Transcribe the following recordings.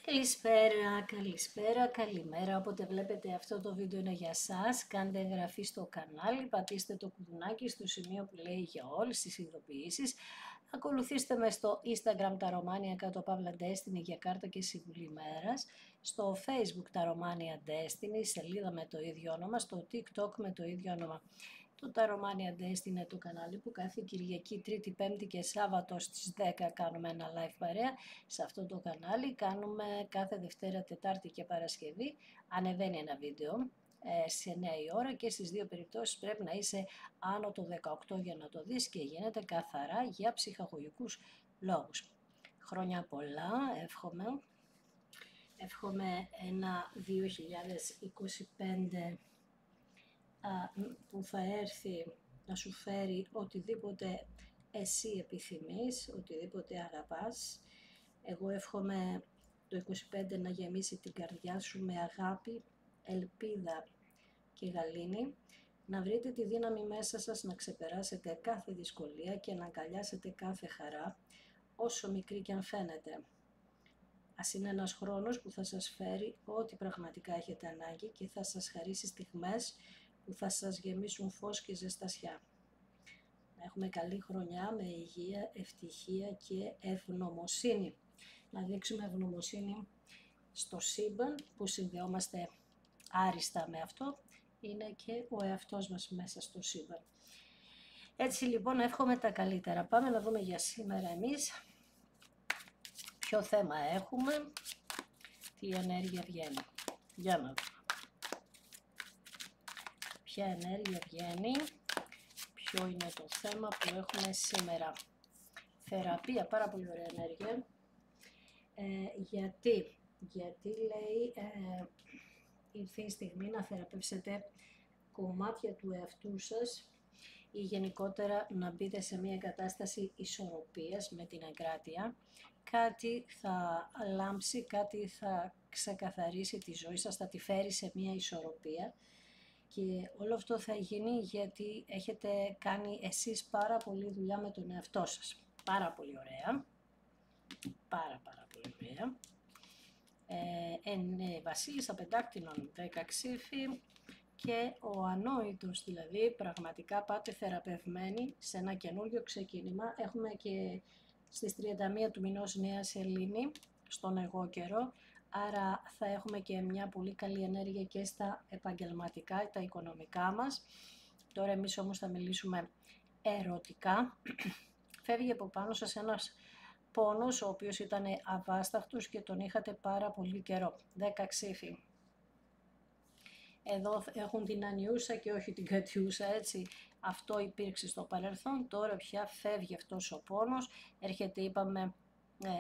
Καλησπέρα, καλησπέρα, καλημέρα, όποτε βλέπετε αυτό το βίντεο είναι για σας. Κάντε εγγραφή στο κανάλι, πατήστε το κουδουνάκι στο σημείο που λέει για όλες τις ειδοποιήσεις. Ακολουθήστε με στο Instagram τα Romania κάτω παύλα Destiny για κάρτα και συμβουλή ημέρας. Στο Facebook τα Romania Destiny, σελίδα με το ίδιο όνομα, στο TikTok με το ίδιο όνομα. Το Taromania Destiny είναι το κανάλι που κάθε Κυριακή, Τρίτη, Πέμπτη και Σάββατο στις 10 κάνουμε ένα live παρέα. Σε αυτό το κανάλι κάνουμε κάθε Δευτέρα, Τετάρτη και Παρασκευή. Ανεβαίνει ένα βίντεο σε 9 η ώρα και στις δύο περιπτώσεις πρέπει να είσαι άνω το 18 για να το δεις και γίνεται καθαρά για ψυχαγωγικούς λόγους. Χρόνια πολλά, εύχομαι. Εύχομαι ένα 2025 που θα έρθει να σου φέρει οτιδήποτε εσύ επιθυμείς, οτιδήποτε αγαπάς. Εγώ εύχομαι το 25 να γεμίσει την καρδιά σου με αγάπη, ελπίδα και γαλήνη, να βρείτε τη δύναμη μέσα σας να ξεπεράσετε κάθε δυσκολία και να αγκαλιάσετε κάθε χαρά, όσο μικρή και αν φαίνεται. Ας είναι ένας χρόνος που θα σας φέρει ό,τι πραγματικά έχετε ανάγκη και θα σας χαρίσει στιγμές που θα σας γεμίσουν φως και ζεστασιά. Να έχουμε καλή χρονιά με υγεία, ευτυχία και ευγνωμοσύνη. Να δείξουμε ευγνωμοσύνη στο σύμπαν που συνδεόμαστε άριστα με αυτό. Είναι και ο εαυτός μας μέσα στο σύμπαν. Έτσι λοιπόν εύχομαι τα καλύτερα. Πάμε να δούμε για σήμερα εμείς ποιο θέμα έχουμε, τι ενέργεια βγαίνει. Για να δούμε. Ποια ενέργεια βγαίνει, ποιο είναι το θέμα που έχουμε σήμερα. Θεραπεία, πάρα πολύ ωραία ενέργεια. Γιατί λέει ήρθε η στιγμή να θεραπεύσετε κομμάτια του εαυτού σας ή γενικότερα να μπείτε σε μια κατάσταση ισορροπίας με την εγκράτεια. Κάτι θα λάμψει, κάτι θα ξεκαθαρίσει τη ζωή σας, θα τη φέρει σε μια ισορροπία. Και όλο αυτό θα γίνει γιατί έχετε κάνει εσείς πάρα πολλή δουλειά με τον εαυτό σας. Πάρα πολύ ωραία. Πάρα πολύ ωραία. Βασίλισσα Πεντάκτηνων 10 ξύφη και ο ανόητος, δηλαδή πραγματικά πάτε θεραπευμένοι σε ένα καινούριο ξεκίνημα. Έχουμε και στις 31 του μηνός Νέα Σελήνη στον εγώ καιρό. Άρα θα έχουμε και μια πολύ καλή ενέργεια και στα επαγγελματικά, τα οικονομικά μας. Τώρα εμείς όμως θα μιλήσουμε ερωτικά. Φεύγει από πάνω σας ένας πόνος ο οποίος ήταν αβάσταχτος και τον είχατε πάρα πολύ καιρό. 10 ξύφη. Εδώ έχουν την ανιούσα και όχι την κατιούσα, έτσι. Αυτό υπήρξε στο παρελθόν, τώρα πια φεύγει αυτός ο πόνος, έρχεται είπαμε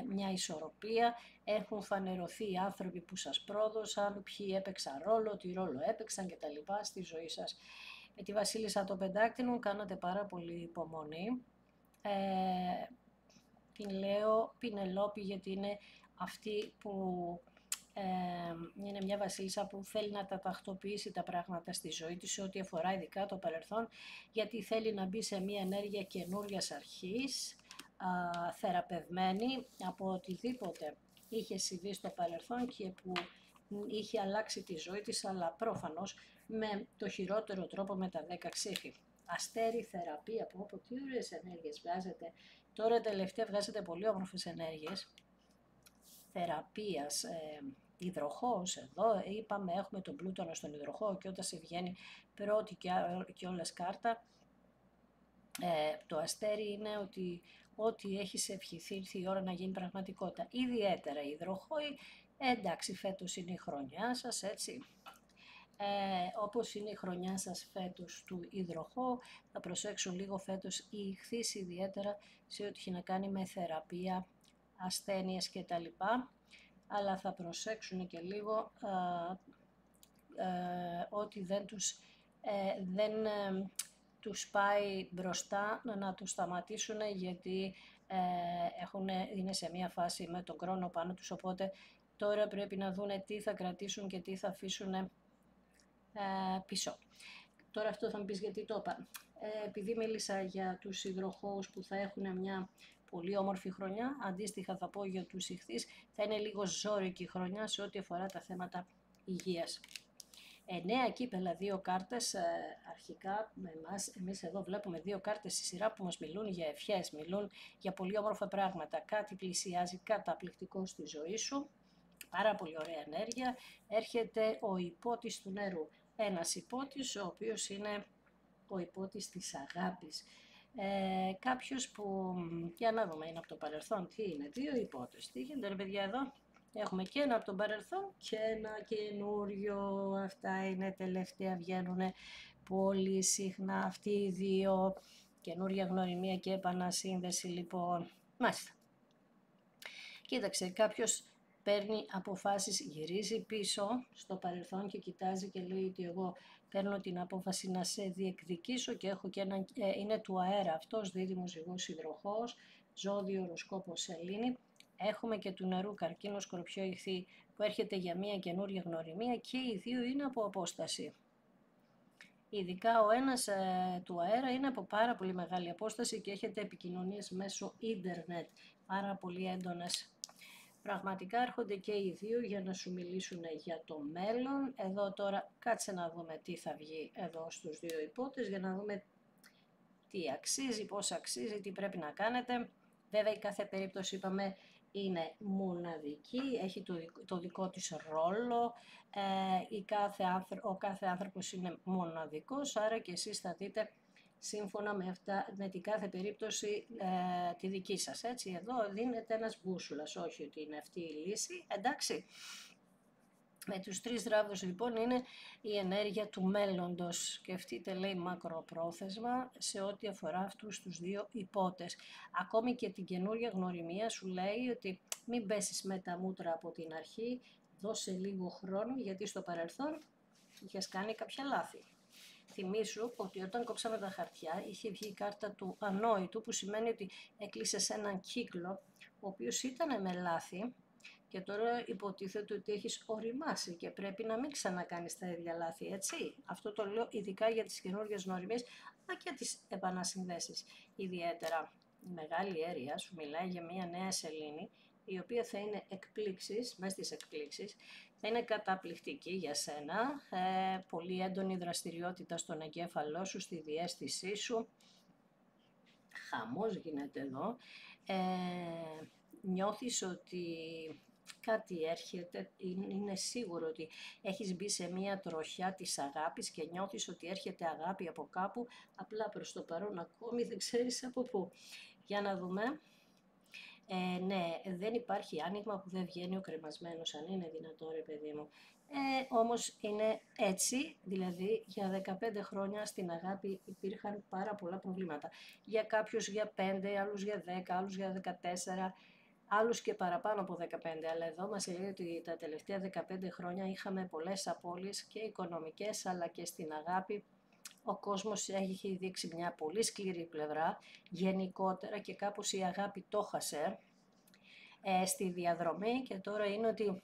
μια ισορροπία, έχουν φανερωθεί οι άνθρωποι που σας πρόδωσαν, ποιοι έπαιξαν ρόλο, τι ρόλο έπαιξαν κτλ. Στη ζωή σας. Με τη Βασίλισσα των Πεντάκτηνων κάνατε πάρα πολύ υπομονή. Την λέω Πινελόπη γιατί είναι αυτή που είναι μια βασίλισσα που θέλει να τα τακτοποιήσει τα πράγματα στη ζωή της σε ό,τι αφορά ειδικά το παρελθόν, γιατί θέλει να μπει σε μια ενέργεια καινούριας αρχής, θεραπευμένη από οτιδήποτε είχε συμβεί στο παρελθόν και που είχε αλλάξει τη ζωή της, αλλά πρόφανως με το χειρότερο τρόπο με τα 10 ξύφη. Αστέρι, θεραπεία, από τι ωραίες ενέργειες βγάζετε. Τώρα τελευταία βγάζετε πολύ όμορφες ενέργειες θεραπείας. Υδροχόος εδώ, είπαμε έχουμε τον Πλούτονα στον υδροχόο και όταν σε βγαίνει πρώτη και όλες κάρτα, το αστέρι είναι ότι ό,τι έχεις ευχηθεί ήρθε η ώρα να γίνει πραγματικότητα. Ιδιαίτερα οι υδροχόοι, εντάξει φέτος είναι η χρονιά σας, έτσι. Όπως είναι η χρονιά σας φέτος του υδροχόου, θα προσέξουν λίγο φέτος οι ιχθύς ιδιαίτερα σε ό,τι έχει να κάνει με θεραπεία, ασθένειες κτλ. Αλλά θα προσέξουν και λίγο ότι δεν τους πάει μπροστά να τους σταματήσουν, γιατί είναι σε μια φάση με τον χρόνο πάνω τους, οπότε τώρα πρέπει να δούνε τι θα κρατήσουν και τι θα αφήσουν πίσω. Τώρα αυτό θα μου πεις γιατί το είπα. Επειδή μίλησα για τους υδροχόους που θα έχουν μια πολύ όμορφη χρονιά. Αντίστοιχα θα πω για τους Ιχθύς, θα είναι λίγο ζώρικη χρονιά σε ό,τι αφορά τα θέματα υγείας. 9 κύπελα, 2 κάρτες, αρχικά με εμείς εδώ βλέπουμε 2 κάρτες στη σειρά που μας μιλούν για ευχές, μιλούν για πολύ όμορφα πράγματα. Κάτι πλησιάζει καταπληκτικό στη ζωή σου, πάρα πολύ ωραία ενέργεια. Έρχεται ο υπότης του νερού, ένας υπότης ο οποίος είναι ο υπότης της αγάπης. Κάποιος που, για να δούμε, είναι από το παρελθόν, τι είναι, 2 υπότες, τι γίνεται ρε παιδιά εδώ. Έχουμε και ένα από τον παρελθόν και ένα καινούριο, αυτά είναι τελευταία, βγαίνουν πολύ συχνά αυτοί οι 2, καινούρια γνωριμία και επανασύνδεση λοιπόν. Μάλιστα. Κοίταξε, κάποιος παίρνει αποφάσεις, γυρίζει πίσω στο παρελθόν και κοιτάζει και λέει ότι εγώ παίρνω την απόφαση να σε διεκδικήσω και έχω και έναν, είναι του αέρα αυτός, δίδυμος ζυγός υδροχόος, ζώδιο οροσκόπο σελήνη. Έχουμε και του νερού καρκίνο σκορπιό Ιχθύ που έρχεται για μια καινούρια γνωριμία και οι 2 είναι από απόσταση. Ειδικά ο ένας του αέρα είναι από πάρα πολύ μεγάλη απόσταση και έχετε επικοινωνίες μέσω ίντερνετ, πάρα πολύ έντονες. Πραγματικά έρχονται και οι 2 για να σου μιλήσουν για το μέλλον. Εδώ τώρα κάτσε να δούμε τι θα βγει εδώ στους 2 υπότες για να δούμε τι αξίζει, πώς αξίζει, τι πρέπει να κάνετε. Βέβαια η κάθε περίπτωση είπαμε είναι μοναδική, έχει το δικό της ρόλο, ο κάθε άνθρωπος είναι μοναδικός, άρα και εσείς θα δείτε σύμφωνα με αυτά, με την κάθε περίπτωση τη δική σας, έτσι. Εδώ δίνεται ένας μπούσουλας, όχι ότι είναι αυτή η λύση, εντάξει. Με τους 3 ράβδους λοιπόν είναι η ενέργεια του μέλλοντος. Σκεφτείτε λέει μακροπρόθεσμα σε ό,τι αφορά αυτούς τους 2 υπότες. Ακόμη και την καινούρια γνωριμία σου λέει ότι μην πέσεις με τα μούτρα από την αρχή, δώσε λίγο χρόνο γιατί στο παρελθόν είχες κάνει κάποια λάθη. Θυμήσου ότι όταν κόψαμε τα χαρτιά είχε βγει η κάρτα του ανόητου που σημαίνει ότι έκλεισες έναν κύκλο ο οποίος ήταν με λάθη και τώρα υποτίθεται ότι έχεις οριμάσει και πρέπει να μην ξανακάνεις τα ίδια λάθη, έτσι. Αυτό το λέω ειδικά για τις καινούργιες γνωριμίες, αλλά και τις επανασυνδέσεις. Ιδιαίτερα η μεγάλη αίρια σου μιλάει για μια νέα σελήνη, η οποία θα είναι εκπλήξεις, μέσα στις εκπλήξεις, θα είναι καταπληκτική για σένα, πολύ έντονη δραστηριότητα στον εγκέφαλό σου, στη διαίσθησή σου, χαμός γίνεται εδώ, νιώθεις ότι κάτι έρχεται, είναι σίγουρο ότι έχεις μπει σε μια τροχιά της αγάπης και νιώθεις ότι έρχεται αγάπη από κάπου, απλά προς το παρόν ακόμη δεν ξέρεις από πού. Για να δούμε. Ναι, δεν υπάρχει άνοιγμα που δεν βγαίνει ο κρεμασμένος, αν είναι δυνατό ρε παιδί μου. Όμως είναι έτσι, δηλαδή για 15 χρόνια στην αγάπη υπήρχαν πάρα πολλά προβλήματα. Για κάποιους για 5, άλλους για 10, άλλους για 14, άλλους και παραπάνω από 15, αλλά εδώ μας λέει ότι τα τελευταία 15 χρόνια είχαμε πολλές απώλειες και οικονομικές, αλλά και στην αγάπη. Ο κόσμος έχει δείξει μια πολύ σκληρή πλευρά, γενικότερα και κάπως η αγάπη το χασε στη διαδρομή και τώρα είναι ότι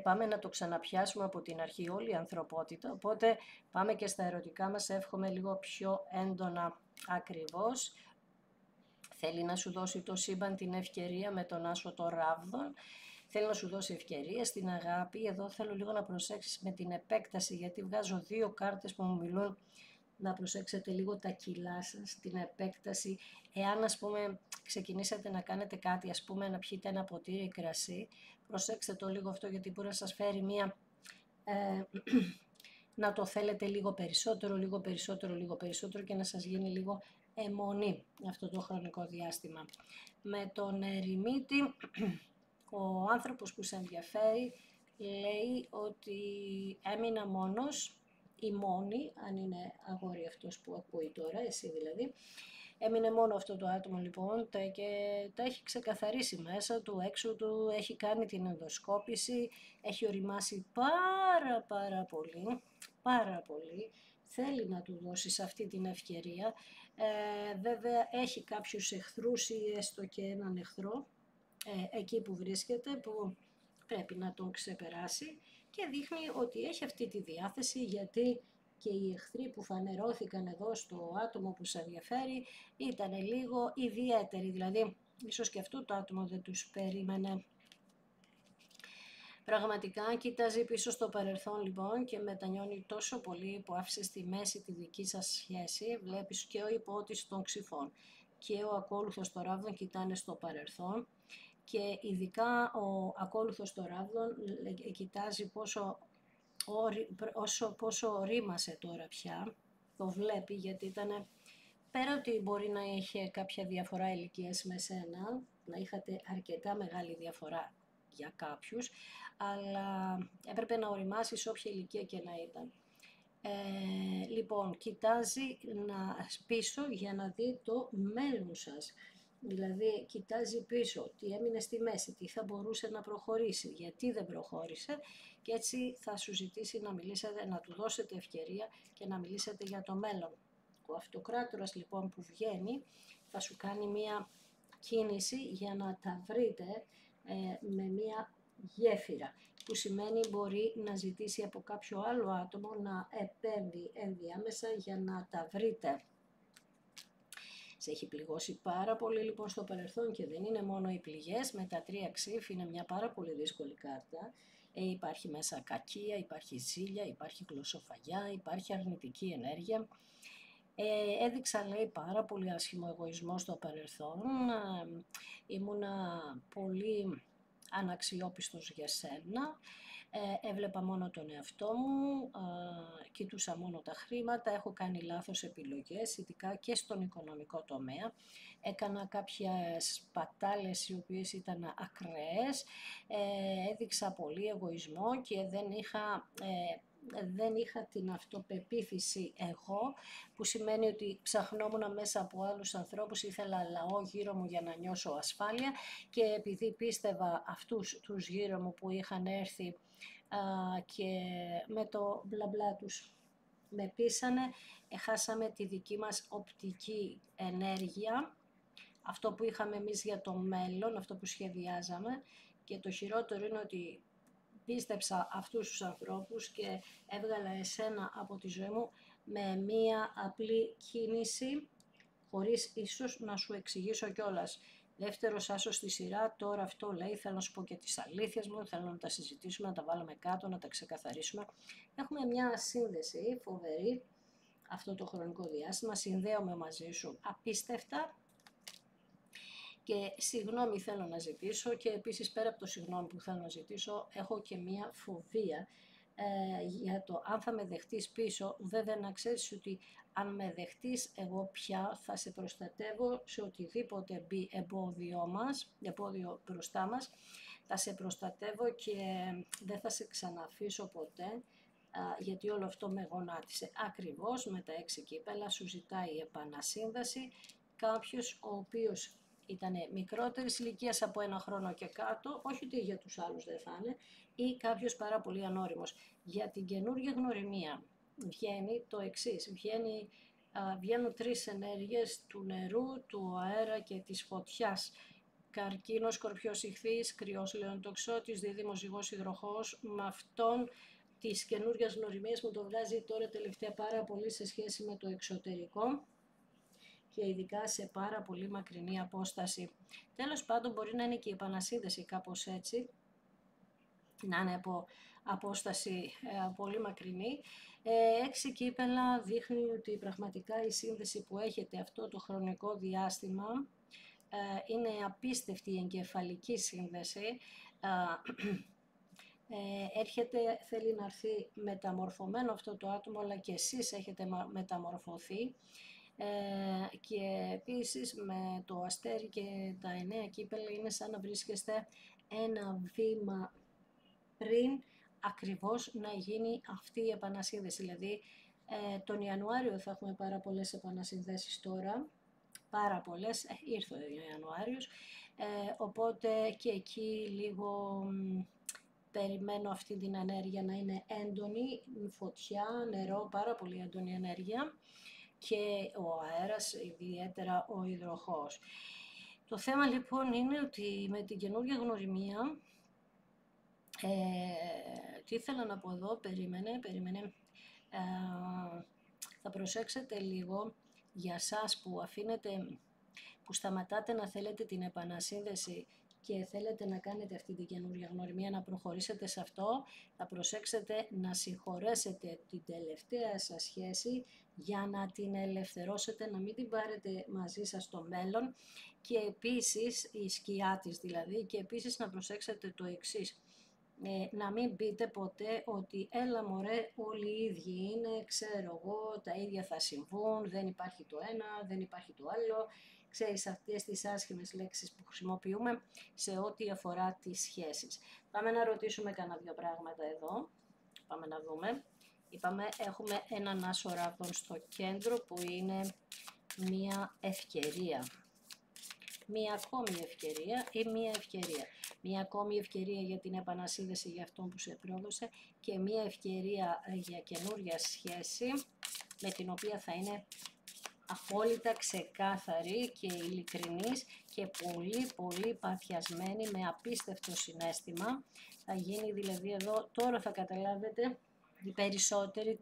πάμε να το ξαναπιάσουμε από την αρχή όλη η ανθρωπότητα, οπότε πάμε και στα ερωτικά μας, εύχομαι λίγο πιο έντονα ακριβώς. Θέλει να σου δώσει το σύμπαν την ευκαιρία με τον άσο των ράβδων, θέλει να σου δώσει ευκαιρία στην αγάπη. Εδώ θέλω λίγο να προσέξεις με την επέκταση, γιατί βγάζω 2 κάρτες που μου μιλούν να προσέξετε λίγο τα κιλά σας, την επέκταση. Εάν ας πούμε ξεκινήσατε να κάνετε κάτι, ας πούμε να πιείτε ένα ποτήρι κρασί, προσέξτε το λίγο αυτό γιατί μπορεί να σας φέρει μία, να το θέλετε λίγο περισσότερο, λίγο περισσότερο, λίγο περισσότερο και να σας γίνει λίγο αιμονή αυτό το χρονικό διάστημα. Με τον ερημίτη, ο άνθρωπος που σε ενδιαφέρει λέει ότι έμεινα μόνος ή μόνη, αν είναι αγόρι αυτός που ακούει τώρα, εσύ δηλαδή, έμεινε μόνο αυτό το άτομο λοιπόν και τα έχει ξεκαθαρίσει μέσα του, έξω του, έχει κάνει την ενδοσκόπηση, έχει οριμάσει πάρα πολύ, θέλει να του δώσεις αυτή την ευκαιρία. Βέβαια έχει κάποιους εχθρούς ή έστω και έναν εχθρό εκεί που βρίσκεται που πρέπει να τον ξεπεράσει και δείχνει ότι έχει αυτή τη διάθεση γιατί και οι εχθροί που φανερώθηκαν εδώ στο άτομο που σε ενδιαφέρει ήταν λίγο ιδιαίτεροι, δηλαδή ίσως και αυτό το άτομο δεν τους περίμενε. Πραγματικά κοιτάζει πίσω στο παρελθόν λοιπόν και μετανιώνει τόσο πολύ που άφησε στη μέση τη δική σας σχέση. Βλέπεις και ο υπότης των ξυφών και ο ακόλουθος των ράβδων κοιτάνε στο παρελθόν και ειδικά ο ακόλουθος των ράβδων κοιτάζει πόσο ρήμασε τώρα πια. Το βλέπει γιατί ήταν, πέρα ότι μπορεί να είχε κάποια διαφορά ηλικίας με σένα, να είχατε αρκετά μεγάλη διαφορά για κάποιους, αλλά έπρεπε να οριμάσει όποια ηλικία και να ήταν. Λοιπόν, κοιτάζει πίσω για να δει το μέλλον σας. Δηλαδή, κοιτάζει πίσω τι έμεινε στη μέση, τι θα μπορούσε να προχωρήσει, γιατί δεν προχώρησε και έτσι θα σου ζητήσει να μιλήσετε, να του δώσετε ευκαιρία και να μιλήσετε για το μέλλον. Ο αυτοκράτορας λοιπόν που βγαίνει θα σου κάνει μία κίνηση για να τα βρείτε με μία γέφυρα, που σημαίνει μπορεί να ζητήσει από κάποιο άλλο άτομο να επέμβει ενδιάμεσα για να τα βρείτε. Σε έχει πληγώσει πάρα πολύ λοιπόν στο παρελθόν και δεν είναι μόνο οι πληγές, με τα 3 ξύφ είναι μια πάρα πολύ δύσκολη κάρτα. Υπάρχει μέσα κακία, υπάρχει ζήλια, υπάρχει γλωσσοφαγιά, υπάρχει αρνητική ενέργεια. Έδειξα λέει πάρα πολύ άσχημο εγωισμό στο παρελθόν, ήμουνα πολύ αναξιόπιστος για σένα, έβλεπα μόνο τον εαυτό μου, κοιτούσα μόνο τα χρήματα, έχω κάνει λάθος επιλογές, ειδικά και στον οικονομικό τομέα, έκανα κάποιες πατάλες οι οποίες ήταν ακραίες, έδειξα πολύ εγωισμό και δεν είχα την αυτοπεποίθηση εγώ, που σημαίνει ότι ψαχνόμουν μέσα από άλλους ανθρώπους, ήθελα λαό γύρω μου για να νιώσω ασφάλεια και επειδή πίστευα αυτούς τους γύρω μου που είχαν έρθει και με το μπλα μπλα τους με πείσανε, χάσαμε τη δική μας οπτική ενέργεια, αυτό που είχαμε εμείς για το μέλλον, αυτό που σχεδιάζαμε, και το χειρότερο είναι ότι πίστεψα αυτούς τους ανθρώπους και έβγαλα εσένα από τη ζωή μου με μία απλή κίνηση, χωρίς ίσως να σου εξηγήσω κιόλας. Δεύτερος άσος στη σειρά, τώρα αυτό λέει, θέλω να σου πω και τις αλήθειες μου, θέλω να τα συζητήσουμε, να τα βάλουμε κάτω, να τα ξεκαθαρίσουμε. Έχουμε μια σύνδεση φοβερή αυτό το χρονικό διάστημα, συνδέομαι μαζί σου απίστευτα. Και συγγνώμη θέλω να ζητήσω και επίσης πέρα από το συγγνώμη που θέλω να ζητήσω έχω και μία φοβία για το αν θα με δεχτείς πίσω. Βέβαια να ξέρεις ότι αν με δεχτείς εγώ πια θα σε προστατεύω σε οτιδήποτε μπει εμπόδιο μπροστά μας, θα σε προστατεύω και δεν θα σε ξαναφήσω ποτέ, γιατί όλο αυτό με γονάτισε. Ακριβώς με τα 6 κύπελα σου ζητάει επανασύνδεση κάποιος ο οποίος ήταν μικρότερης ηλικίας από 1 χρόνο και κάτω, όχι ότι για τους άλλους δεν θα είναι, ή κάποιος πάρα πολύ ανώριμος. Για την καινούργια γνωριμία βγαίνει το εξής, βγαίνουν 3 ενέργειες του νερού, του αέρα και της φωτιάς. Καρκίνος, Σκορπιός, Ιχθύης, Κρυός, Λεοντοξότης, Δίδυμος, Ζυγός, Υδροχόος. Με αυτόν της καινούργιας γνωριμίας μου το βγάζει τώρα τελευταία πάρα πολύ σε σχέση με το εξωτερικό και ειδικά σε πάρα πολύ μακρινή απόσταση. Τέλος πάντων μπορεί να είναι και η επανασύνδεση κάπως έτσι, να είναι από απόσταση πολύ μακρινή. 6 κύπελα δείχνει ότι πραγματικά η σύνδεση που έχετε αυτό το χρονικό διάστημα είναι απίστευτη η εγκεφαλική σύνδεση. Θέλει να έρθει μεταμορφωμένο αυτό το άτομο, αλλά και εσείς έχετε μεταμορφωθεί. Και επίσης με το αστέρι και τα 9 κύπελα είναι σαν να βρίσκεστε ένα βήμα πριν ακριβώς να γίνει αυτή η επανασύνδεση. Δηλαδή τον Ιανουάριο θα έχουμε πάρα πολλές επανασυνδέσεις τώρα, πάρα πολλές, ήρθε ο Ιανουάριος, οπότε και εκεί λίγο περιμένω αυτή την ενέργεια να είναι έντονη, φωτιά, νερό, πάρα πολύ έντονη ενέργεια και ο αέρας, ιδιαίτερα ο υδροχόος. Το θέμα λοιπόν είναι ότι με την καινούργια γνωριμία, τι ήθελα να πω εδώ, περίμενε, θα προσέξετε λίγο για σας που σταματάτε να θέλετε την επανασύνδεση και θέλετε να κάνετε αυτή την καινούργια γνωριμία, να προχωρήσετε σε αυτό, θα προσέξετε να συγχωρέσετε την τελευταία σας σχέση για να την ελευθερώσετε, να μην την πάρετε μαζί σας στο μέλλον και επίσης, η σκιά της δηλαδή, και επίσης να προσέξετε το εξής. Να μην πείτε ποτέ ότι έλα μωρέ όλοι οι ίδιοι είναι, ξέρω εγώ, τα ίδια θα συμβούν, δεν υπάρχει το ένα, δεν υπάρχει το άλλο. Ξέρεις αυτές τις άσχημες λέξεις που χρησιμοποιούμε σε ό,τι αφορά τις σχέσεις. Πάμε να ρωτήσουμε κανένα δύο πράγματα εδώ. Πάμε να δούμε. Είπαμε έχουμε έναν άσο ράβδων στο κέντρο που είναι μία ευκαιρία. Μία ακόμη ευκαιρία ή μία ευκαιρία. Μία ακόμη ευκαιρία για την επανασύνδεση για αυτόν που σε πρόδωσε και μία ευκαιρία για καινούρια σχέση με την οποία θα είναι απόλυτα ξεκάθαρη και ειλικρινής και πολύ παθιασμένη με απίστευτο συναίσθημα. Θα γίνει δηλαδή εδώ, τώρα θα καταλάβετε οι περισσότεροι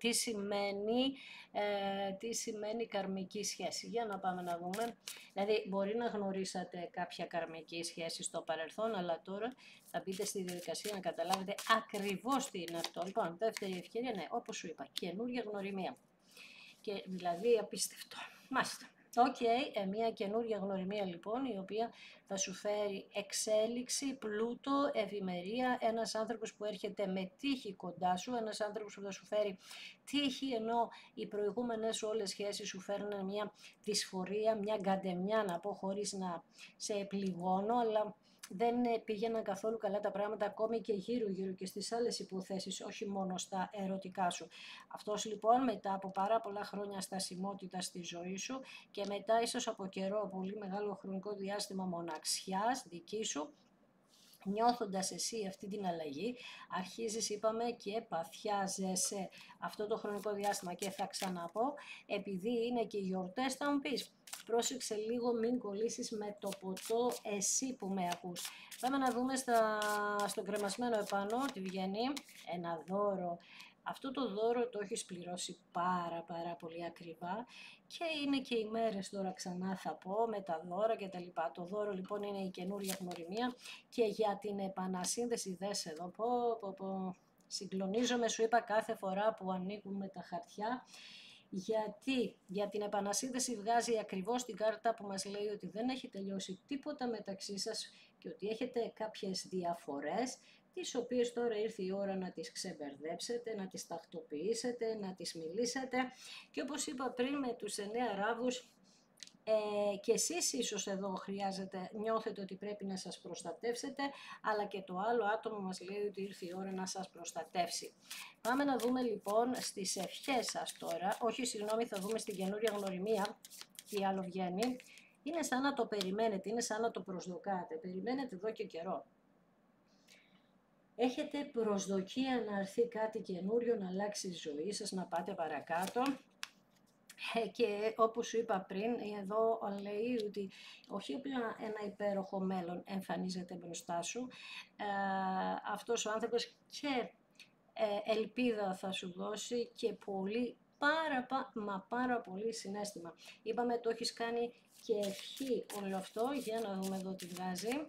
τι σημαίνει καρμική σχέση. Για να πάμε να δούμε. Δηλαδή μπορεί να γνωρίσατε κάποια καρμική σχέση στο παρελθόν, αλλά τώρα θα μπείτε στη διαδικασία να καταλάβετε ακριβώς τι είναι αυτό. Λοιπόν, δεύτερη ευκαιρία, ναι, όπως σου είπα, καινούργια γνωριμία. Και δηλαδή απίστευτο. Μάλιστα. Μια καινούργια γνωριμία λοιπόν, η οποία θα σου φέρει εξέλιξη, πλούτο, ευημερία, ένας άνθρωπος που έρχεται με τύχη κοντά σου, ένας άνθρωπος που θα σου φέρει τύχη, ενώ οι προηγούμενες όλες σχέσεις σου φέρνουν μια δυσφορία, μια γκαντεμιά να πω, χωρίς να σε πληγώνω, αλλά δεν πήγαιναν καθόλου καλά τα πράγματα ακόμη και γύρω και στις άλλες υποθέσεις, όχι μόνο στα ερωτικά σου. Αυτός λοιπόν μετά από πάρα πολλά χρόνια στασιμότητα στη ζωή σου και μετά ίσως από καιρό, πολύ μεγάλο χρονικό διάστημα μοναξιάς δική σου, νιώθοντας εσύ αυτή την αλλαγή, αρχίζεις είπαμε και παθιάζεσαι αυτό το χρονικό διάστημα και θα ξαναπώ, επειδή είναι και γιορτές θα μου πεις, πρόσεξε λίγο μην κολλήσεις με το ποτό εσύ που με ακούς. Πάμε να δούμε στο κρεμασμένο επάνω τι βγαίνει, ένα δώρο. Αυτό το δώρο το έχεις πληρώσει πάρα πολύ ακριβά και είναι και οι μέρες τώρα ξανά θα πω με τα δώρα και τα λοιπά. Το δώρο λοιπόν είναι η καινούρια γνωριμία και για την επανασύνδεση δες εδώ συγκλονίζομαι σου είπα κάθε φορά που ανοίγουμε τα χαρτιά. Γιατί για την επανασύνδεση βγάζει ακριβώς την κάρτα που μας λέει ότι δεν έχει τελειώσει τίποτα μεταξύ σας και ότι έχετε κάποιες διαφορές, τις οποίες τώρα ήρθε η ώρα να τις ξεμπερδέψετε, να τις τακτοποιήσετε, να τις μιλήσετε και όπως είπα πριν με τους 9 ράβδους, και εσείς ίσως εδώ νιώθετε ότι πρέπει να σας προστατεύσετε, αλλά και το άλλο άτομο μας λέει ότι ήρθε η ώρα να σας προστατεύσει. Πάμε να δούμε λοιπόν στις ευχές σας τώρα, θα δούμε στην καινούρια γνωριμία τι άλλο βγαίνει. Είναι σαν να το περιμένετε, είναι σαν να το προσδοκάτε, περιμένετε εδώ και καιρό. Έχετε προσδοκία να έρθει κάτι καινούριο, να αλλάξει η ζωή σας, να πάτε παρακάτω. Και όπως σου είπα πριν, εδώ λέει ότι όχι απλά ένα υπέροχο μέλλον εμφανίζεται μπροστά σου, αυτός ο άνθρωπος και ελπίδα θα σου δώσει και πάρα πολύ συναίσθημα. Είπαμε το έχεις κάνει και ευχή όλο αυτό, για να δούμε εδώ τι βγάζει.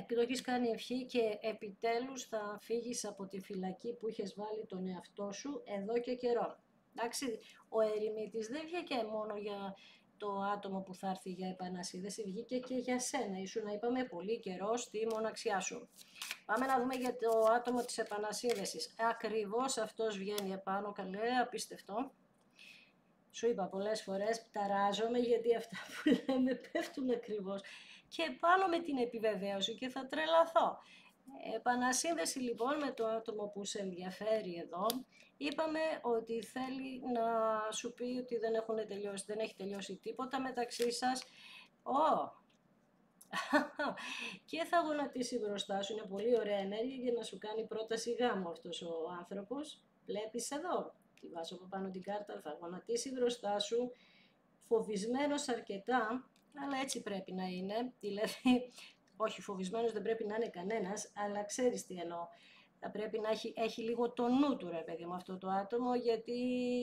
Και το έχεις κάνει ευχή και επιτέλους θα φύγεις από τη φυλακή που είχες βάλει τον εαυτό σου εδώ και καιρό. Εντάξει, ο ερημίτης δεν βγήκε μόνο για το άτομο που θα έρθει για επανασύνδεση, βγήκε και για σένα. Ήσουν, είπαμε, πολύ καιρό στη μοναξιά σου. Πάμε να δούμε για το άτομο της επανασύνδεσης. Ακριβώς αυτός βγαίνει επάνω, καλέ, απίστευτο. Σου είπα πολλές φορές, ταράζομαι γιατί αυτά που λέμε πέφτουν ακριβώς. Και πάνω με την επιβεβαίωση και θα τρελαθώ. Επανασύνδεση λοιπόν με το άτομο που σε ενδιαφέρει εδώ. Είπαμε ότι θέλει να σου πει ότι δεν έχει τελειώσει τίποτα μεταξύ σας. Και θα γονατίσει μπροστά σου, είναι πολύ ωραία ενέργεια για να σου κάνει πρόταση γάμου αυτός ο άνθρωπος. Βλέπεις εδώ, τη βάζω από πάνω την κάρτα, θα γονατίσει μπροστά σου, φοβισμένος αρκετά, αλλά έτσι πρέπει να είναι, δηλαδή... Όχι, φοβισμένος δεν πρέπει να είναι κανένας, αλλά ξέρεις τι εννοώ. Θα πρέπει να έχει λίγο το νου του, ρε παιδί μου, αυτό το άτομο, γιατί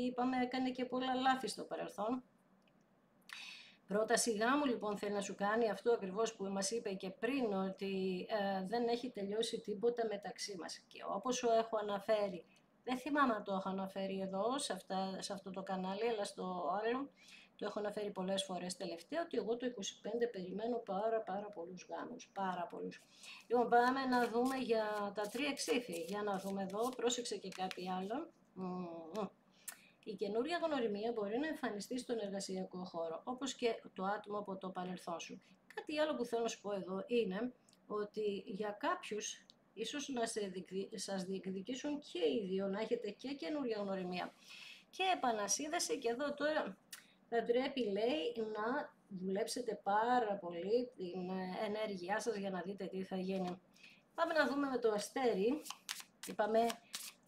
είπαμε έκανε και πολλά λάθη στο παρελθόν. Πρόταση γάμου λοιπόν θέλει να σου κάνει αυτό ακριβώς που μας είπε και πριν, ότι δεν έχει τελειώσει τίποτα μεταξύ μας. Και όπως σου έχω αναφέρει, δεν θυμάμαι αν το έχω αναφέρει εδώ, σε αυτό το κανάλι, αλλά στο άλλο, το έχω αναφέρει πολλές φορές τελευταία, ότι εγώ το 25 περιμένω πάρα πολλούς γάμους, πάρα πολλούς. Λοιπόν, πάμε να δούμε για τα 3 εξήφι. Για να δούμε εδώ, πρόσεξε και κάτι άλλο. Η καινούρια γνωριμία μπορεί να εμφανιστεί στον εργασιακό χώρο, όπως και το άτομο από το παρελθόν σου. Κάτι άλλο που θέλω να σου πω εδώ είναι ότι για κάποιους ίσως να σας διεκδικήσουν και οι δύο, να έχετε και καινούρια γνωριμία και επανασύνδεση, και εδώ τώρα θα πρέπει, λέει, να δουλέψετε πάρα πολύ την ενέργειά σας για να δείτε τι θα γίνει. Πάμε να δούμε με το Αστέρι. Είπαμε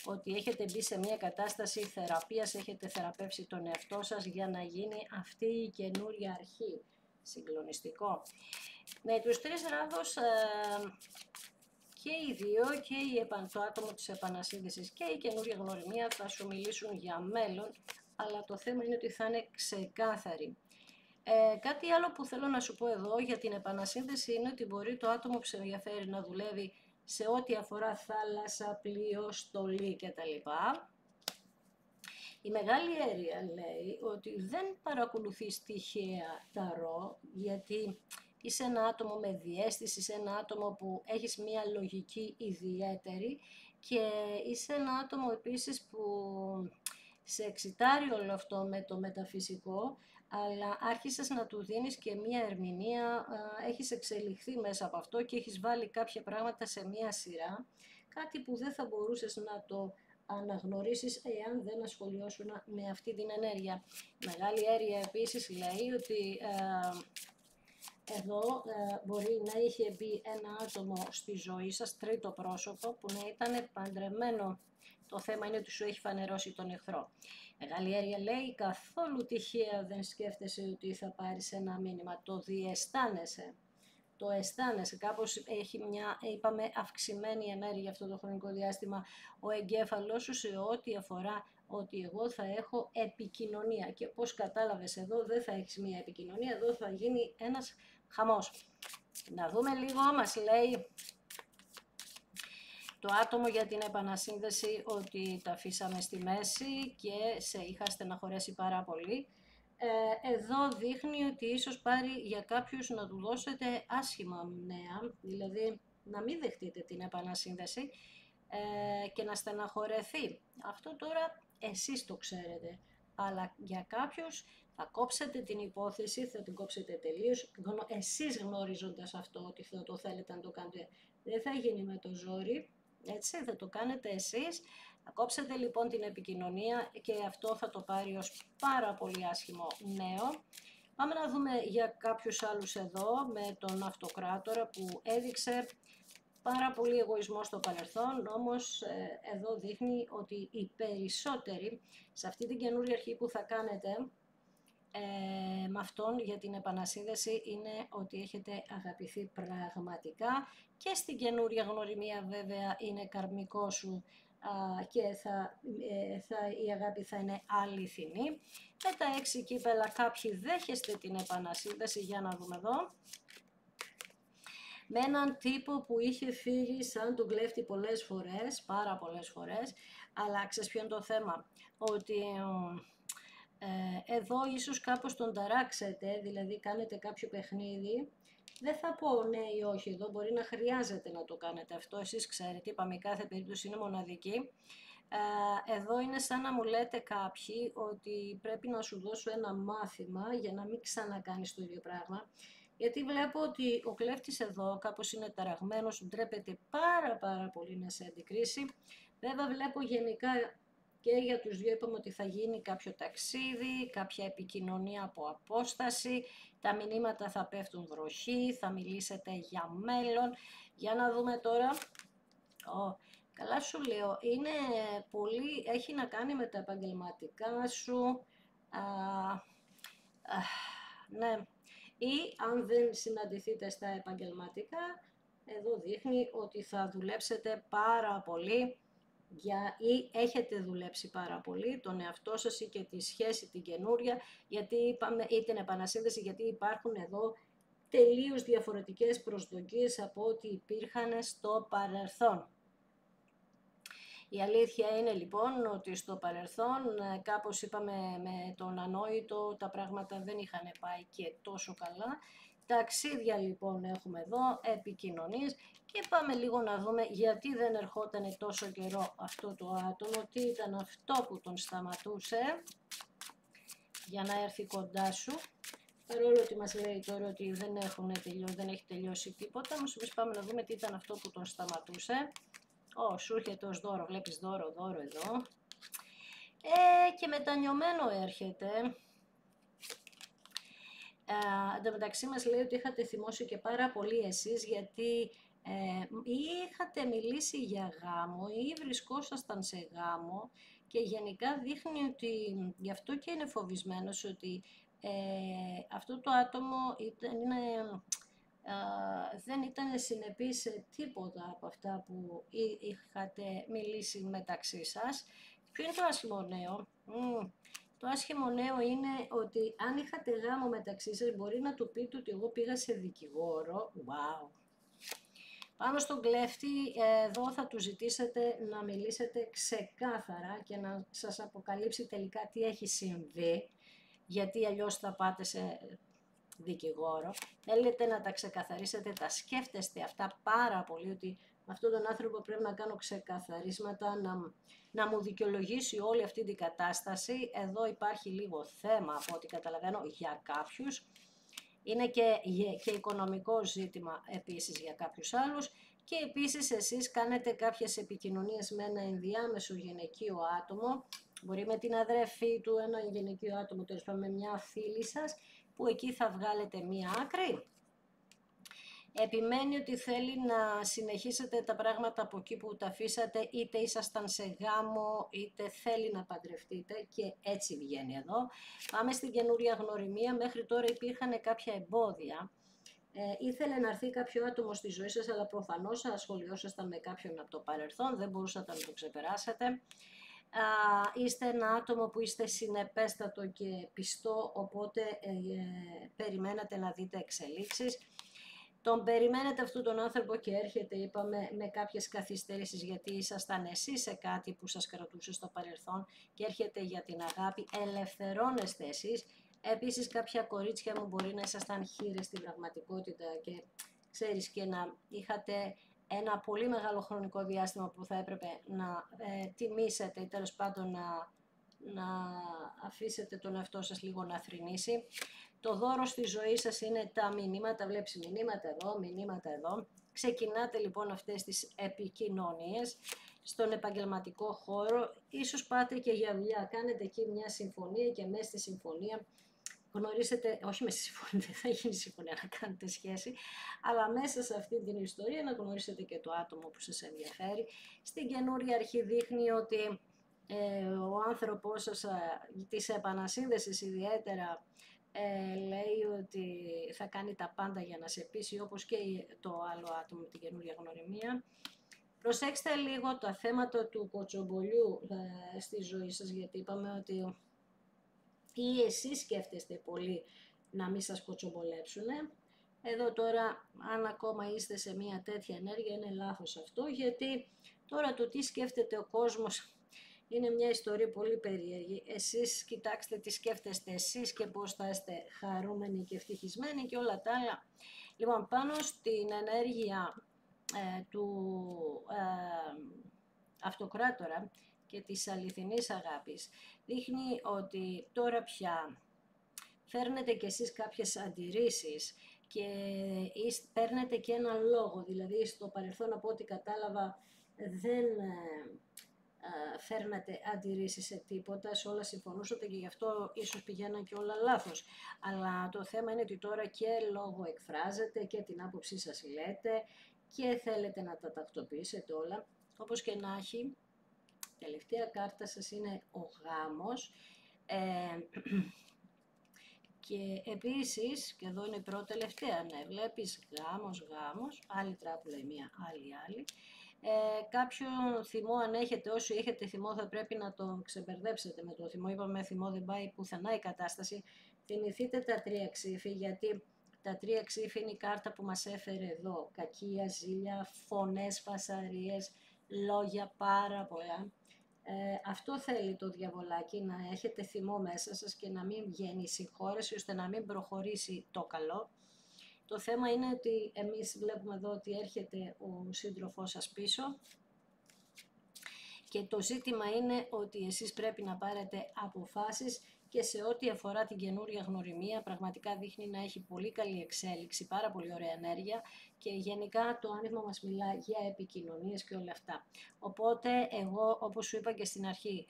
ότι έχετε μπει σε μια κατάσταση θεραπείας, έχετε θεραπεύσει τον εαυτό σας για να γίνει αυτή η καινούρια αρχή. Συγκλονιστικό. Με τους 3 ράδους, και οι δύο, και το άτομο της επανασύνδεσης και η καινούρια γνωριμία θα σου μιλήσουν για μέλλον, αλλά το θέμα είναι ότι θα είναι ξεκάθαροι. Κάτι άλλο που θέλω να σου πω εδώ για την επανασύνδεση είναι ότι μπορεί το άτομο που σε ενδιαφέρει να δουλεύει σε ό,τι αφορά θάλασσα, πλοίο, στολή κτλ. Η Μεγάλη Αίρια λέει ότι δεν παρακολουθείς τυχαία ταρό, γιατί είσαι ένα άτομο με διαίσθηση, είσαι ένα άτομο που έχεις μία λογική ιδιαίτερη και είσαι ένα άτομο επίσης που σε εξητάρει όλο αυτό με το μεταφυσικό, αλλά άρχισες να του δίνεις και μία ερμηνεία, έχεις εξελιχθεί μέσα από αυτό και έχεις βάλει κάποια πράγματα σε μία σειρά, κάτι που δεν θα μπορούσες να το αναγνωρίσεις εάν δεν ασχολιώσουν με αυτή την ενέργεια. Η Μεγάλη Αίρια επίσης λέει ότι εδώ μπορεί να είχε μπει ένα άτομο στη ζωή σας, τρίτο πρόσωπο, που να ήταν παντρεμένο. Το θέμα είναι ότι σου έχει φανερώσει τον εχθρό. Μεγάλη Αίρια λέει καθόλου τυχαία δεν σκέφτεσαι ότι θα πάρεις ένα μήνυμα, το διαισθάνεσαι. Το αισθάνεσαι, κάπως έχει μια, είπαμε, αυξημένη ενέργεια αυτό το χρονικό διάστημα ο εγκέφαλός σου σε ό,τι αφορά ότι εγώ θα έχω επικοινωνία. Και πώς κατάλαβες, εδώ δεν θα έχεις μια επικοινωνία, εδώ θα γίνει ένας χαμός. Να δούμε λίγο, μας λέει το άτομο για την επανασύνδεση ότι τα αφήσαμε στη μέση και σε είχα στεναχωρέσει πάρα πολύ. Εδώ δείχνει ότι ίσως πάρει για κάποιους να του δώσετε άσχημα νέα, δηλαδή να μην δεχτείτε την επανασύνδεση και να στεναχωρεθεί. Αυτό τώρα εσείς το ξέρετε, αλλά για κάποιους θα κόψετε την υπόθεση, θα την κόψετε τελείως, εσείς γνωρίζοντας αυτό ότι θα το θέλετε να το κάνετε. Δεν θα γίνει με το ζόρι, έτσι, θα το κάνετε εσείς. Θα κόψετε λοιπόν την επικοινωνία και αυτό θα το πάρει ως πάρα πολύ άσχημο νέο. Πάμε να δούμε για κάποιους άλλους εδώ με τον Αυτοκράτορα που έδειξε πάρα πολύ εγωισμό στο παρελθόν, όμως εδώ δείχνει ότι οι περισσότεροι σε αυτή την καινούρια αρχή που θα κάνετε με αυτόν για την επανασύνδεση είναι ότι έχετε αγαπηθεί πραγματικά και στην καινούρια γνωριμία βέβαια είναι καρμικό σου και η αγάπη θα είναι αληθινή. Με τα 6 κύπελα κάποιοι δέχεστε την επανασύνδεση, για να δούμε εδώ. Με έναν τύπο που είχε φύγει σαν τον κλέφτη πολλές φορές, πάρα πολλές φορές, αλλά ξέρεις ποιο είναι το θέμα, ότι εδώ ίσως κάπως τον ταράξετε, δηλαδή κάνετε κάποιο παιχνίδι. Δεν θα πω ναι ή όχι, εδώ μπορεί να χρειάζεται να το κάνετε αυτό, εσείς ξέρετε, είπαμε κάθε περίπτωση είναι μοναδική. Εδώ είναι σαν να μου λέτε κάποιοι ότι πρέπει να σου δώσω ένα μάθημα για να μην ξανακάνεις το ίδιο πράγμα. Γιατί βλέπω ότι ο κλέφτης εδώ κάπως είναι ταραγμένος, ντρέπεται πάρα πολύ να σε αντικρίσει. Βέβαια βλέπω γενικά και για τους δύο είπαμε ότι θα γίνει κάποιο ταξίδι, κάποια επικοινωνία από απόσταση, τα μηνύματα θα πέφτουν βροχή, θα μιλήσετε για μέλλον. Για να δούμε τώρα. Καλά σου λέω, είναι πολύ, έχει να κάνει με τα επαγγελματικά σου, ναι. Ή αν δεν συναντηθείτε στα επαγγελματικά, εδώ δείχνει ότι θα δουλέψετε πάρα πολύ ή έχετε δουλέψει πάρα πολύ τον εαυτό σας ή και τη σχέση την καινούρια, γιατί είπαμε, ή την επανασύνδεση, γιατί υπάρχουν εδώ τελείως διαφορετικές προσδοκίες από ό,τι υπήρχαν στο παρελθόν. Η αλήθεια είναι λοιπόν ότι στο παρελθόν, κάπως είπαμε με τον ανόητο, τα πράγματα δεν είχαν πάει και τόσο καλά. Ταξίδια λοιπόν έχουμε εδώ, επικοινωνίες, και πάμε λίγο να δούμε γιατί δεν ερχόταν τόσο καιρό αυτό το άτομο, τι ήταν αυτό που τον σταματούσε για να έρθει κοντά σου. Παρόλο ότι μας λέει τώρα ότι δεν έχει τελειώσει τίποτα, όμως εμείς πάμε να δούμε τι ήταν αυτό που τον σταματούσε. Σου έρχεται ως δώρο, βλέπεις δώρο εδώ. Και μετανιωμένο έρχεται. Εν τω μεταξύ μας λέει ότι είχατε θυμώσει και πάρα πολύ εσείς, γιατί ή είχατε μιλήσει για γάμο ή βρισκόσασταν σε γάμο, και γενικά δείχνει ότι γι' αυτό και είναι φοβισμένος, ότι αυτό το άτομο δεν ήταν συνεπής σε τίποτα από αυτά που είχατε μιλήσει μεταξύ σας. Ποιο είναι το άσχημο νέο? Το άσχημο νέο είναι ότι αν είχατε γάμο μεταξύ σας, μπορεί να του πείτε ότι εγώ πήγα σε δικηγόρο. Wow! Πάνω στον κλέφτη, εδώ θα του ζητήσετε να μιλήσετε ξεκάθαρα και να σας αποκαλύψει τελικά τι έχει συμβεί, γιατί αλλιώς θα πάτε σε δικηγόρο. Θέλετε να τα ξεκαθαρίσετε, τα σκέφτεστε αυτά πάρα πολύ, ότι με αυτόν τον άνθρωπο πρέπει να κάνω ξεκαθαρίσματα, να μου δικαιολογήσει όλη αυτή την κατάσταση. Εδώ υπάρχει λίγο θέμα, από ό,τι καταλαβαίνω, για κάποιους. Είναι και οικονομικό ζήτημα επίσης για κάποιους άλλους, και επίσης εσείς κάνετε κάποιες επικοινωνίες με ένα ενδιάμεσο γυναικείο άτομο, μπορεί με την αδερφή του, ένα γυναικείο άτομο, τέλος πάντων με μια φίλη σας, που εκεί θα βγάλετε μία άκρη. Επιμένει ότι θέλει να συνεχίσετε τα πράγματα από εκεί που τα αφήσατε, είτε ήσασταν σε γάμο, είτε θέλει να παντρευτείτε, και έτσι βγαίνει εδώ. Πάμε στην καινούρια γνωριμία. Μέχρι τώρα υπήρχαν κάποια εμπόδια. Ήθελε να έρθει κάποιο άτομο στη ζωή σας, αλλά προφανώς ασχολιόσασταν με κάποιον από το παρελθόν, δεν μπορούσατε να το ξεπεράσετε. Είστε ένα άτομο που είστε συνεπέστατο και πιστό, οπότε περιμένατε να δείτε εξελίξεις. Τον περιμένετε αυτόν τον άνθρωπο και έρχεται, είπαμε, με κάποιες καθυστερήσεις, γιατί ήσασταν εσείς σε κάτι που σας κρατούσε στο παρελθόν και έρχεται για την αγάπη, ελευθερώνεστε εσείς. Επίσης κάποια κορίτσια μου μπορεί να ήσασταν χήρες στην πραγματικότητα και ξέρεις, και να είχατε ένα πολύ μεγάλο χρονικό διάστημα που θα έπρεπε να τιμήσετε ή τέλος πάντων να αφήσετε τον εαυτό σας λίγο να θρηνήσει. Το δώρο στη ζωή σας είναι τα μηνύματα, βλέπεις μηνύματα εδώ, μηνύματα εδώ. Ξεκινάτε λοιπόν αυτές τις επικοινωνίες στον επαγγελματικό χώρο, ίσως πάτε και για δουλειά, κάνετε εκεί μια συμφωνία και μέσα στη συμφωνία γνωρίσετε, όχι μέσα στη συμφωνία, δεν θα γίνει συμφωνία να κάνετε σχέση, αλλά μέσα σε αυτή την ιστορία να γνωρίσετε και το άτομο που σας ενδιαφέρει. Στην καινούρια αρχή δείχνει ότι ο άνθρωπός σας της επανασύνδεσης ιδιαίτερα λέει ότι θα κάνει τα πάντα για να σε πείσει, όπως και το άλλο άτομο με την καινούρια γνωριμία. Προσέξτε λίγο τα θέματα του κοτσομπολιού στη ζωή σας, γιατί είπαμε ότι ή εσείς σκέφτεστε πολύ να μην σας κοτσομπολέψουν. Εδώ τώρα, αν ακόμα είστε σε μια τέτοια ενέργεια, είναι λάθος αυτό, γιατί τώρα το τι σκέφτεται ο κόσμος είναι μια ιστορία πολύ περίεργη. Εσείς κοιτάξτε τι σκέφτεστε εσείς και πώς θα είστε χαρούμενοι και ευτυχισμένοι και όλα τα άλλα. Λοιπόν, πάνω στην ενέργεια του αυτοκράτορα και της αληθινής αγάπης, δείχνει ότι τώρα πια φέρνετε κι εσείς κάποιες αντιρρήσεις και παίρνετε και ένα λόγο, δηλαδή στο παρελθόν από ό,τι κατάλαβα δεν φέρνατε αντιρρήσεις σε τίποτα, σε όλα συμφωνούσατε και γι' αυτό ίσως πηγαίναν και όλα λάθος. Αλλά το θέμα είναι ότι τώρα και λόγο εκφράζετε και την άποψή σας λέτε και θέλετε να τα τακτοποιήσετε όλα. Όπως και να έχει, τελευταία κάρτα σας είναι ο γάμος. Και επίσης, και εδώ είναι η πρώτη τελευταία, ναι, βλέπεις γάμος, άλλη τράπουλα η μία, άλλη. Κάποιο θυμό, αν έχετε, όσοι έχετε θυμό θα πρέπει να το ξεμπερδέψετε με το θυμό. Είπαμε θυμό δεν πάει πουθενά η κατάσταση. Θυμηθείτε τα τρία ξύφη, γιατί τα τρία ξύφη είναι η κάρτα που μας έφερε εδώ. Κακία, ζήλια, φωνές, φασαρίες, λόγια πάρα πολλά. Αυτό θέλει το διαβολάκι, να έχετε θυμό μέσα σας και να μην βγαίνει η συγχώρεση, ώστε να μην προχωρήσει το καλό. Το θέμα είναι ότι εμείς βλέπουμε εδώ ότι έρχεται ο σύντροφός σας πίσω και το ζήτημα είναι ότι εσείς πρέπει να πάρετε αποφάσεις και σε ό,τι αφορά την καινούρια γνωριμία πραγματικά δείχνει να έχει πολύ καλή εξέλιξη, πάρα πολύ ωραία ενέργεια και γενικά το άνοιγμα μας μιλά για επικοινωνίες και όλα αυτά. Οπότε εγώ, όπως σου είπα και στην αρχή,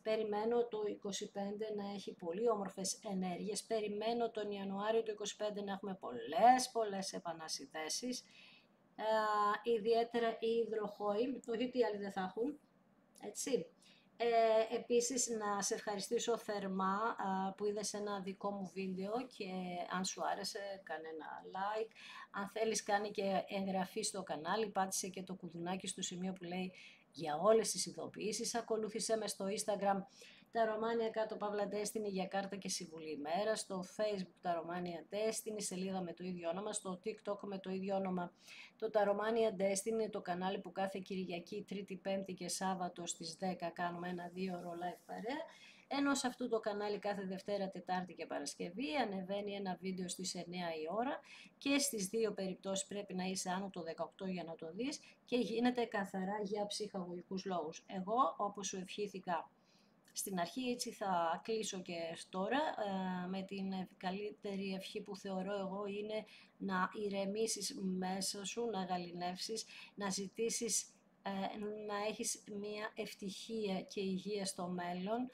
περιμένω το 25 να έχει πολύ όμορφες ενέργειες, περιμένω τον Ιανουάριο του 25 να έχουμε πολλές επανασυνδέσεις, ιδιαίτερα οι υδροχόοι, όχι ότι οι άλλοι δεν θα έχουν, έτσι. Επίσης να σε ευχαριστήσω θερμά που είδες ένα δικό μου βίντεο και αν σου άρεσε κάνε ένα like, αν θέλεις κάνει και εγγραφή στο κανάλι, πάτησε και το κουδουνάκι στο σημείο που λέει για όλες τις ειδοποιήσεις, ακολούθησέ με στο Instagram τα Ρωμάνια κάτω Παύλα Destiny για κάρτα και συμβουλή ημέρα, στο Facebook τα Ρωμάνια Destiny, σελίδα με το ίδιο όνομα, στο TikTok με το ίδιο όνομα. Το τα Ρωμάνια Destiny είναι το κανάλι που κάθε Κυριακή, Τρίτη, Πέμπτη και Σάββατο στις 10 κάνουμε ένα 2ωρο live παρέα. Ενώ σε αυτό το κανάλι κάθε Δευτέρα, Τετάρτη και Παρασκευή ανεβαίνει ένα βίντεο στις 9 η ώρα και στις δύο περιπτώσεις πρέπει να είσαι άνω το 18 για να το δεις και γίνεται καθαρά για ψυχαγωγικούς λόγους. Εγώ, όπως σου ευχήθηκα στην αρχή, έτσι θα κλείσω και τώρα, με την καλύτερη ευχή που θεωρώ εγώ είναι να ηρεμήσεις μέσα σου, να γαληνεύσεις, να ζητήσεις να έχεις μια ευτυχία και υγεία στο μέλλον,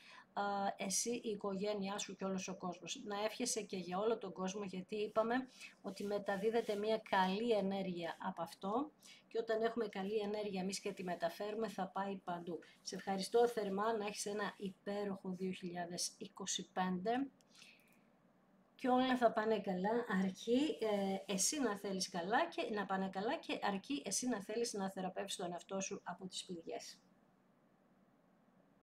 εσύ, η οικογένειά σου και όλος ο κόσμος. Να εύχεσαι και για όλο τον κόσμο, γιατί είπαμε ότι μεταδίδεται μια καλή ενέργεια από αυτό και όταν έχουμε καλή ενέργεια εμείς και τη μεταφέρουμε θα πάει παντού. Σε ευχαριστώ θερμά, να έχεις ένα υπέροχο 2025 και όλα θα πάνε καλά, αρκεί εσύ να θέλεις καλά και να πάνε καλά και αρκεί εσύ να θέλεις να θεραπεύσεις τον εαυτό σου από τις πληγές.